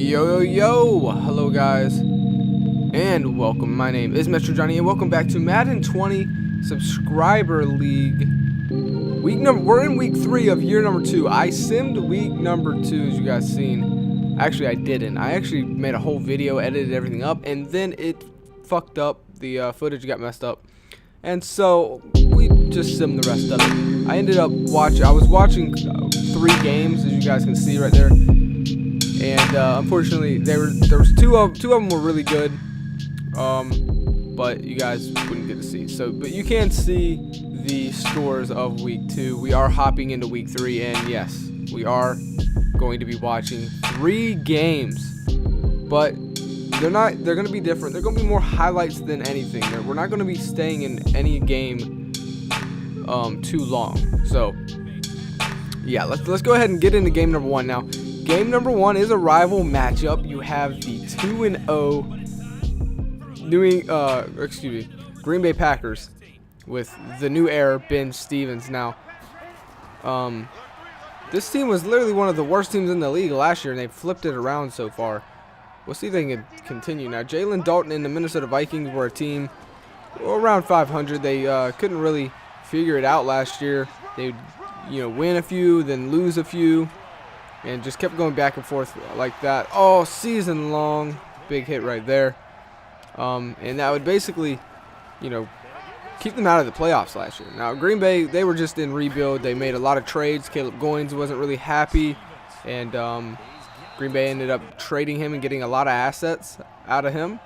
Yo, hello guys, and welcome. My name is MetroJohnny, and welcome back to Madden 20 Subscriber League. We're in week 3 of year number 2. I simmed week number 2, as you guys seen. Actually, I didn't. I actually made a whole video, edited everything up, and then it fucked up. The footage got messed up, and so we just simmed the rest of it. I ended up I was watching 3 games, as you guys can see right there. And unfortunately, there was two of them were really good, but you guys wouldn't get to see. But you can see the scores of week 2. We are hopping into week 3, and yes, we are going to be watching 3 games. But they're going to be different. They're going to be more highlights than anything. We're not going to be staying in any game too long. So yeah, let's go ahead and get into game number 1 now. Game number 1 is a rival matchup. You have the 2-0 Green Bay Packers with the new heir, Ben Stevens. Now, this team was literally one of the worst teams in the league last year, and they've flipped it around so far. We'll see if they can continue. Now, Jalen Dalton and the Minnesota Vikings were a team around 500. They couldn't really figure it out last year. They'd win a few, then lose a few, and just kept going back and forth like that all season long. Big hit right there. And that would basically, keep them out of the playoffs last year. Now, Green Bay, they were just in rebuild. They made a lot of trades. Caleb Goins wasn't really happy. And Green Bay ended up trading him and getting a lot of assets out of him.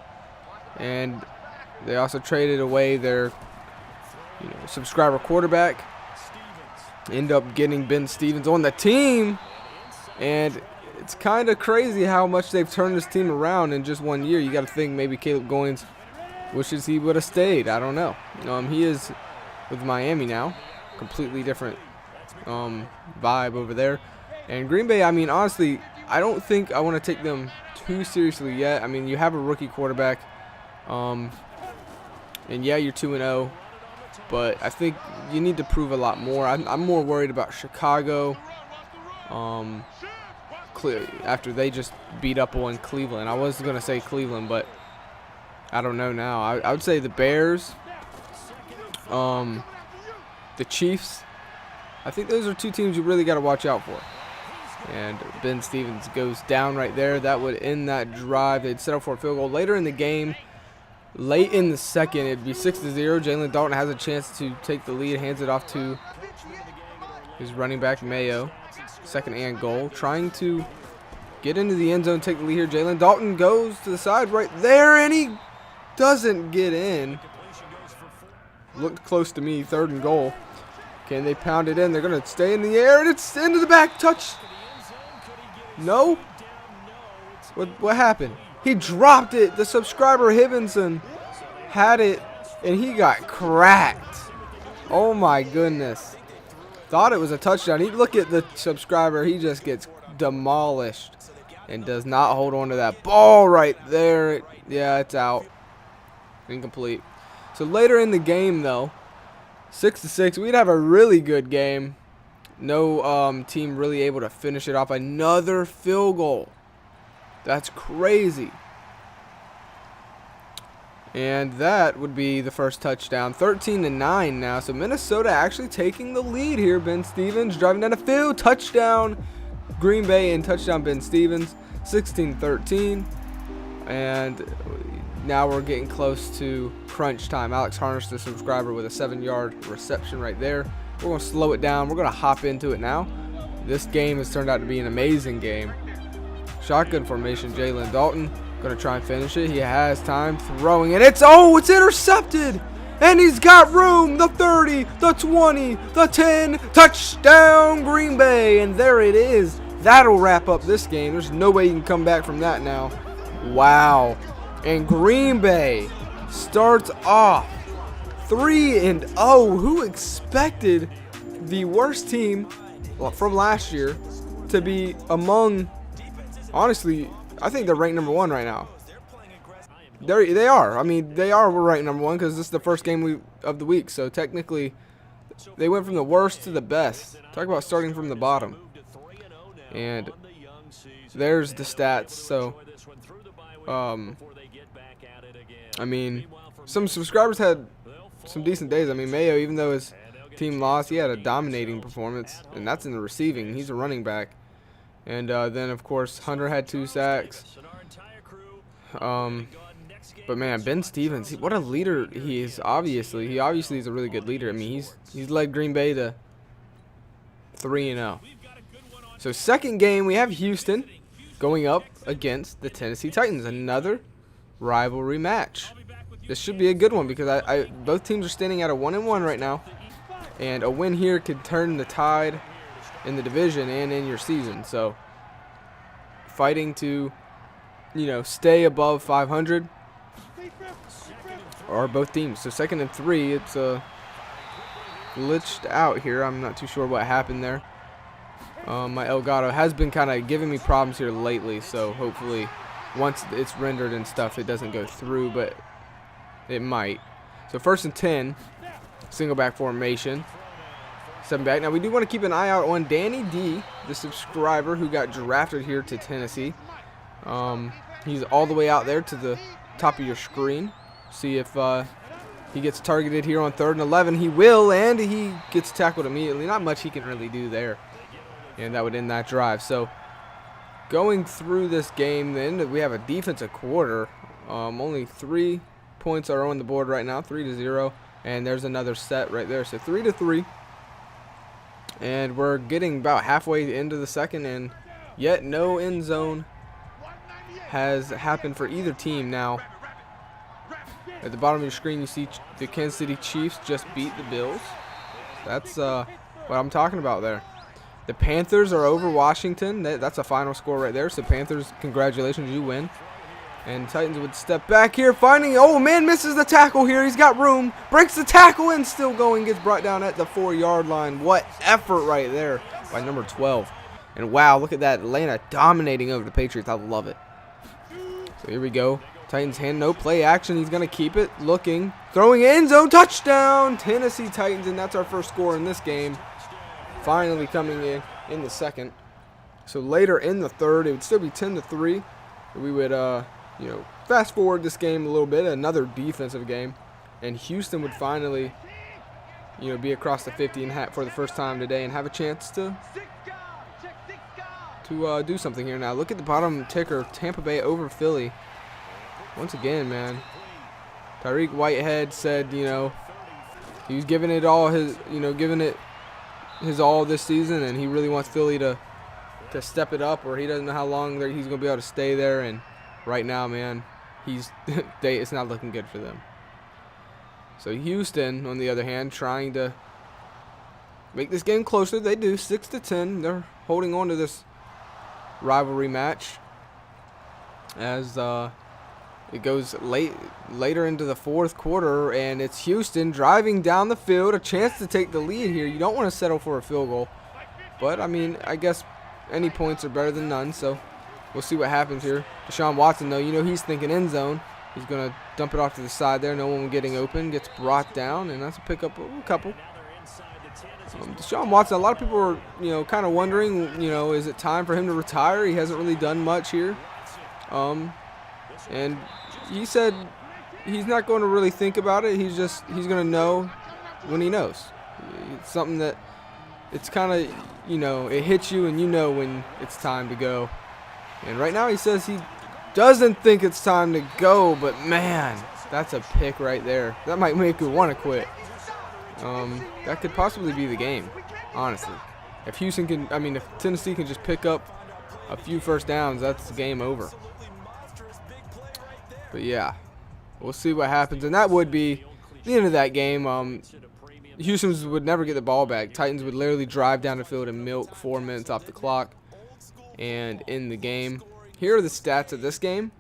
And they also traded away their subscriber quarterback. End up getting Ben Stevens on the team. And it's kind of crazy how much they've turned this team around in just 1 year. You got to think maybe Caleb Goins wishes he would have stayed. I don't know. He is with Miami now. Completely different vibe over there. And Green Bay, honestly, I don't think I want to take them too seriously yet. You have a rookie quarterback. And yeah, you're 2-0. But I think you need to prove a lot more. I'm more worried about Chicago. After they just beat up on Cleveland. I was going to say Cleveland, but I don't know now. I would say the Bears, the Chiefs. I think those are 2 teams you really got to watch out for. And Ben Stevens goes down right there. That would end that drive. They'd set up for a field goal later in the game. Late in the second, it'd be 6-0. Jalen Dalton has a chance to take the lead, hands it off to his running back, Mayo. 2nd and goal, trying to get into the end zone, take the lead here. Jalen Dalton goes to the side right there, and he doesn't get in. Looked close to me. 3rd and goal. Can they pound it in? They're going to stay in the air, and it's into the back. Touch. No? What happened? He dropped it. The subscriber Hibbenson had it, and he got cracked. Oh, my goodness. Thought it was a touchdown. He look at the subscriber. He just gets demolished and does not hold on to that ball right there. Yeah, it's out. Incomplete. So later in the game, though, 6-6, we'd have a really good game. No team really able to finish it off. Another field goal. That's crazy. And that would be the first touchdown. 13-9 now. So Minnesota actually taking the lead here. Ben Stevens driving down the field. Touchdown Green Bay and touchdown Ben Stevens. 16-13. And now we're getting close to crunch time. Alex Harness, the subscriber, with a 7-yard reception right there. We're going to slow it down. We're going to hop into it now. This game has turned out to be an amazing game. Shotgun formation, Jalen Dalton. Going to try and finish it. He has time throwing it. It's intercepted. And he's got room. The 30, the 20, the 10. Touchdown Green Bay. And there it is. That'll wrap up this game. There's no way you can come back from that now. Wow. And Green Bay starts off 3-0. Who expected the worst team from last year to be among, honestly, I think they're ranked number 1 right now. They are. They are ranked number 1 because this is the first game of the week. So technically, they went from the worst to the best. Talk about starting from the bottom. And there's the stats. So, I mean, some subscribers had some decent days. I mean, Mayo, even though his team lost, he had a dominating performance, and that's in the receiving. He's a running back. And then, of course, Hunter had 2 sacks. But man, Ben Stevens, what a leader he is. Obviously, he obviously is a really good leader. I mean, he's led Green Bay to 3-0. So second game, we have Houston going up against the Tennessee Titans. Another rivalry match. This should be a good one because both teams are standing at a 1-1 right now, and a win here could turn the tide in the division and in your season. So fighting to, stay above 500 are both teams. So 2nd and 3, it's glitched out here. I'm not too sure what happened there. My Elgato has been kind of giving me problems here lately, so hopefully once it's rendered and stuff it doesn't go through, but it might. So 1st and 10, single back formation, 7 back. Now we do want to keep an eye out on Danny D, the subscriber who got drafted here to Tennessee. He's all the way out there to the top of your screen. See if he gets targeted here on 3rd and 11. He will, and he gets tackled immediately. Not much he can really do there, and that would end that drive. So going through this game, then we have a defensive quarter. Only 3 points are on the board right now, 3-0, and there's another set right there. So 3-3, and we're getting about halfway into the second, and yet no end zone has happened for either team. Now at the bottom of your screen, you see the Kansas City Chiefs just beat the Bills. That's what I'm talking about there. The Panthers are over Washington. That's a final score right there. So Panthers, congratulations, you win. And Titans would step back here, finding, oh man, misses the tackle here. He's got room, breaks the tackle, and still going, gets brought down at the 4-yard line. What effort right there by number 12. And wow, look at that, Atlanta dominating over the Patriots. I love it. So here we go. Titans hand, no play action. He's going to keep it, looking, throwing end zone, touchdown, Tennessee Titans, and that's our first score in this game. Finally coming in the second. So later in the third, it would still be 10-3. We would, fast forward this game a little bit, another defensive game, and Houston would finally, be across the 50 and for the first time today and have a chance to do something here. Now look at the bottom ticker, Tampa Bay over Philly. Once again, man, Tyreek Whitehead said, he was giving it all his all this season, and he really wants Philly to step it up, or he doesn't know how long he's going to be able to stay there. And right now, man, it's not looking good for them. So Houston, on the other hand, trying to make this game closer. They do, 6-10. They're holding on to this rivalry match as it goes later into the fourth quarter, and it's Houston driving down the field, a chance to take the lead here. You don't want to settle for a field goal, but I mean, I guess any points are better than none, so we'll see what happens here. Deshaun Watson, though, he's thinking end zone. He's going to dump it off to the side there. No one getting open. Gets brought down, and that's a pickup of a couple. Deshaun Watson, a lot of people are, kind of wondering, is it time for him to retire? He hasn't really done much here. And he said he's not going to really think about it. He's going to know when he knows. It's something that it's kind of, it hits you and when it's time to go. And right now he says he doesn't think it's time to go, but man, that's a pick right there. That might make you want to quit. That could possibly be the game, honestly. If Tennessee can just pick up a few first downs, that's game over. But yeah, we'll see what happens, and that would be the end of that game. Houston would never get the ball back. Titans would literally drive down the field and milk 4 minutes off the clock and end the game. Here are the stats of this game.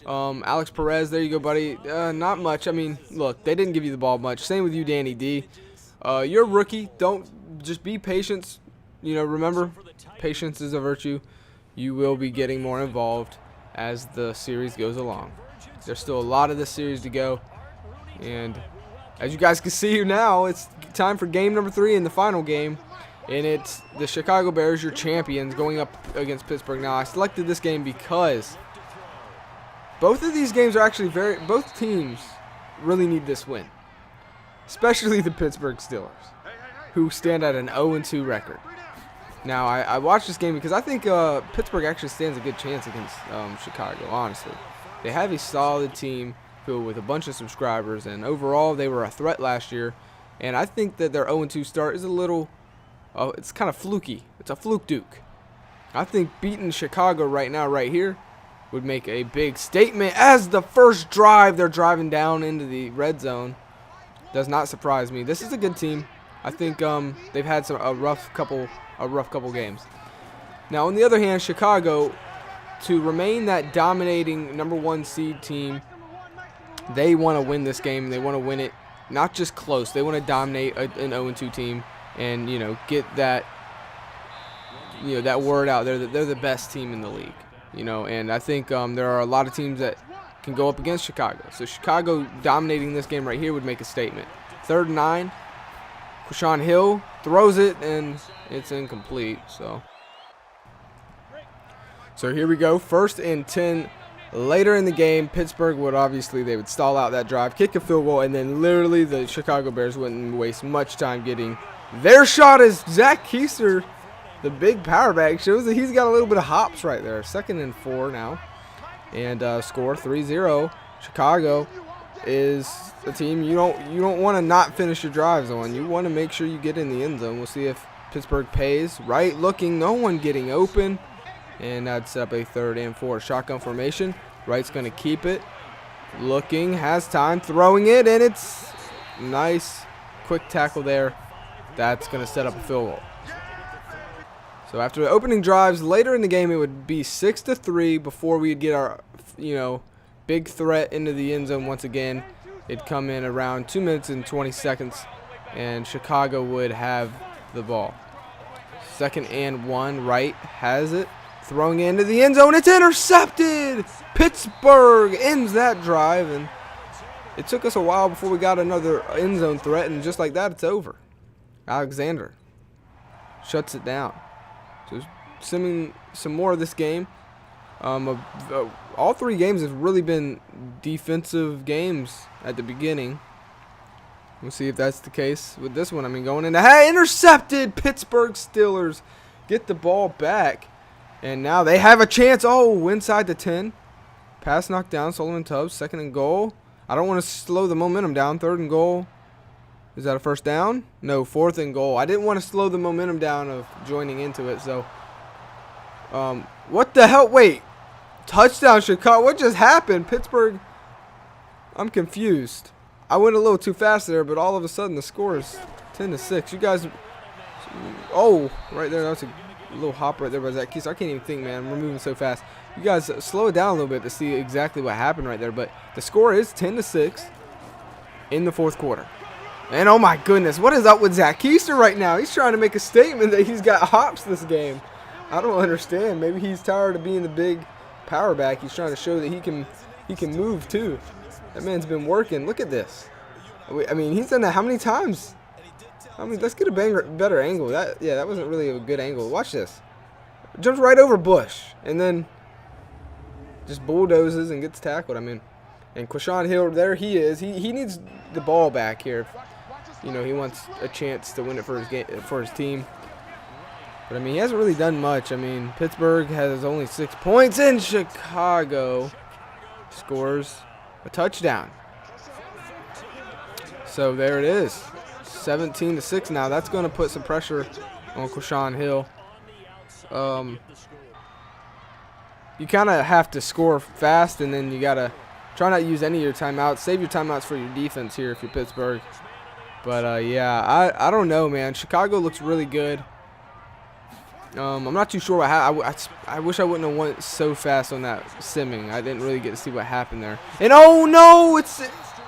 Alex Perez, there you go, buddy. Not much. I mean, look, they didn't give you the ball much. Same with you, Danny D. You're a rookie. Just be patient. Remember, patience is a virtue. You will be getting more involved as the series goes along. There's still a lot of this series to go, and as you guys can see now, it's time for game number 3 in the final game. And it's the Chicago Bears, your champions, going up against Pittsburgh. Now, I selected this game because both of these games are actually both teams really need this win. Especially the Pittsburgh Steelers, who stand at an 0-2 record. Now, I watched this game because I think Pittsburgh actually stands a good chance against Chicago, honestly. They have a solid team filled with a bunch of subscribers, and overall, they were a threat last year. And I think that their 0-2 start is a little, it's kind of fluky. It's a fluke duke. I think beating Chicago right now, right here, would make a big statement. As the first drive, they're driving down into the red zone. Does not surprise me. This is a good team. I think they've had a rough couple games. Now, on the other hand, Chicago, to remain that dominating #1 seed team, they want to win this game. They want to win it, not just close. They want to dominate an 0-2 team, and get that that word out there that they're the best team in the league. And I think there are a lot of teams that can go up against Chicago. So Chicago dominating this game right here would make a statement. 3rd and 9. Quashon Hill throws it, and it's incomplete. So here we go. 1st and 10. Later in the game, Pittsburgh they would stall out that drive, kick a field goal, and then literally the Chicago Bears wouldn't waste much time getting their shot as Zach Keister, the big power back, shows that he's got a little bit of hops right there. 2nd and 4 now. And score 3-0. Chicago is a team you don't want to not finish your drives on. You want to make sure you get in the end zone. We'll see if Pittsburgh pays. Right looking, no one getting open. And that's up a 3rd and 4. Shotgun formation. Wright's going to keep it. Looking, has time, throwing it, and it's nice. Quick tackle there. That's going to set up a field goal. So after the opening drives, later in the game, it would be 6-3 before we'd get our, big threat into the end zone once again. It'd come in around 2 minutes and 20 seconds, and Chicago would have the ball. 2nd and 1, Wright has it. Throwing into the end zone, it's intercepted! Pittsburgh ends that drive, and it took us a while before we got another end zone threat, and just like that, it's over. Alexander shuts it down. So, simming some more of this game. All 3 games have really been defensive games at the beginning. We'll see if that's the case with this one. Going into intercepted. Pittsburgh Steelers get the ball back, and now they have a chance. Oh, inside the 10. Pass knocked down. Solomon Tubbs, 2nd and goal. I don't want to slow the momentum down. 3rd and goal. Is that a first down? No, 4th and goal. I didn't want to slow the momentum down of joining into it. So, what the hell? Wait. Touchdown, Chicago. What just happened? Pittsburgh. I'm confused. I went a little too fast there, but all of a sudden the score is 10-6. You guys. Oh, right there. That's a little hop right there by Zach Keister. I can't even think, man. We're moving so fast. You guys slow it down a little bit to see exactly what happened right there. But the score is 10-6 in the 4th quarter. And oh my goodness, what is up with Zach Keister right now? He's trying to make a statement that he's got hops this game. I don't understand. Maybe he's tired of being the big power back. He's trying to show that he can move too. That man's been working. Look at this. He's done that how many times? Let's get a better angle. That wasn't really a good angle. Watch this. Jumps right over Bush and then just bulldozes and gets tackled. And Quashon Hill, there he is. He needs the ball back here. He wants a chance to win it for his team. But, he hasn't really done much. Pittsburgh has only 6 points, and Chicago scores a touchdown. So, there it is. 17-6 now. That's going to put some pressure on Quashon Hill. You kind of have to score fast, and then you got to try not to use any of your timeouts. Save your timeouts for your defense here if you're Pittsburgh. But, I don't know, man. Chicago looks really good. I'm not too sure what happened. I wish I wouldn't have went so fast on that simming. I didn't really get to see what happened there. And oh no,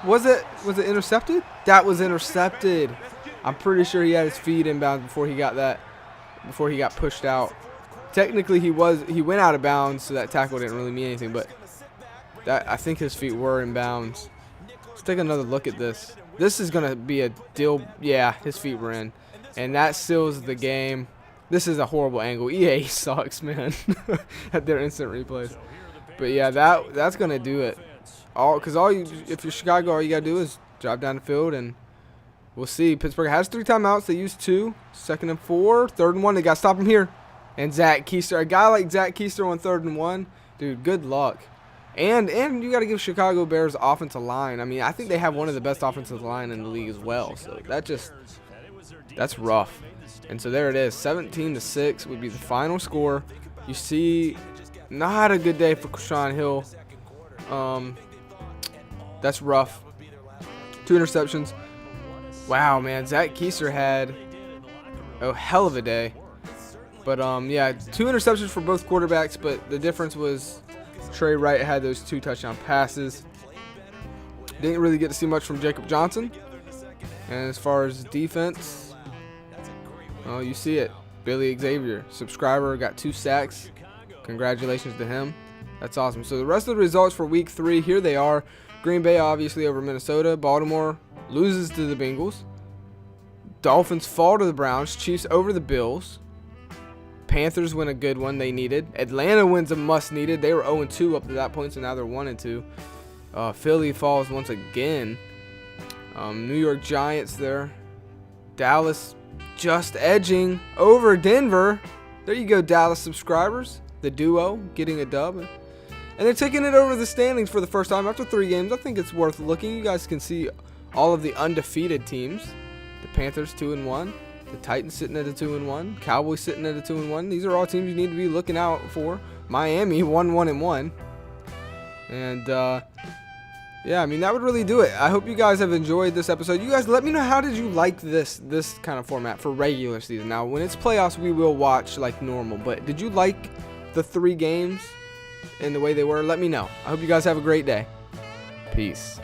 was it intercepted? That was intercepted. I'm pretty sure he had his feet inbound before he got pushed out. Technically he went out of bounds, so that tackle didn't really mean anything, but I think his feet were in bounds. Let's take another look at this. This is gonna be a deal. Yeah, his feet were in. And that seals the game. This is a horrible angle. EA sucks, man, at their instant replays. But yeah, that's gonna do it. Because if you're Chicago, all you gotta do is drive down the field, and we'll see. Pittsburgh has 3 timeouts. They used 2. 2nd and 4. 3rd and 1. They got to stop him here. And Zach Keister, a guy like Zach Keister on 3rd and 1, dude, good luck. And you got to give Chicago Bears offensive line. I mean, I think they have one of the best offensive line in the league as well. So that's rough. And so there it is. 17-6 would be the final score. You see, not a good day for Sean Hill. That's rough. 2 interceptions. Wow, man, Zach Keister had a hell of a day. But, yeah, 2 interceptions for both quarterbacks, but the difference was Trey Wright had those 2 touchdown passes. Didn't really get to see much from Jacob Johnson. And as far as defense, oh, you see it. Billy Xavier, subscriber, got 2 sacks. Congratulations to him. That's awesome. So the rest of the results for week 3, here they are. Green Bay obviously over Minnesota. Baltimore loses to the Bengals. Dolphins fall to the Browns. Chiefs over the Bills. Panthers win a good one they needed. Atlanta wins a must needed. They were 0-2 up to that point, so now they're 1-2. Philly falls once again. New York Giants there. Dallas just edging over Denver. There you go, Dallas subscribers. The duo getting a dub. And they're taking it over the standings for the first time after 3 games. I think it's worth looking. You guys can see all of the undefeated teams. The Panthers 2-1. The Titans sitting at a 2-1. Cowboys sitting at a 2-1. These are all teams you need to be looking out for. Miami 1-1. And yeah, I mean, that would really do it. I hope you guys have enjoyed this episode. You guys let me know, how did you like this kind of format for regular season? Now, when it's playoffs, we will watch like normal. But did you like the 3 games and the way they were? Let me know. I hope you guys have a great day. Peace.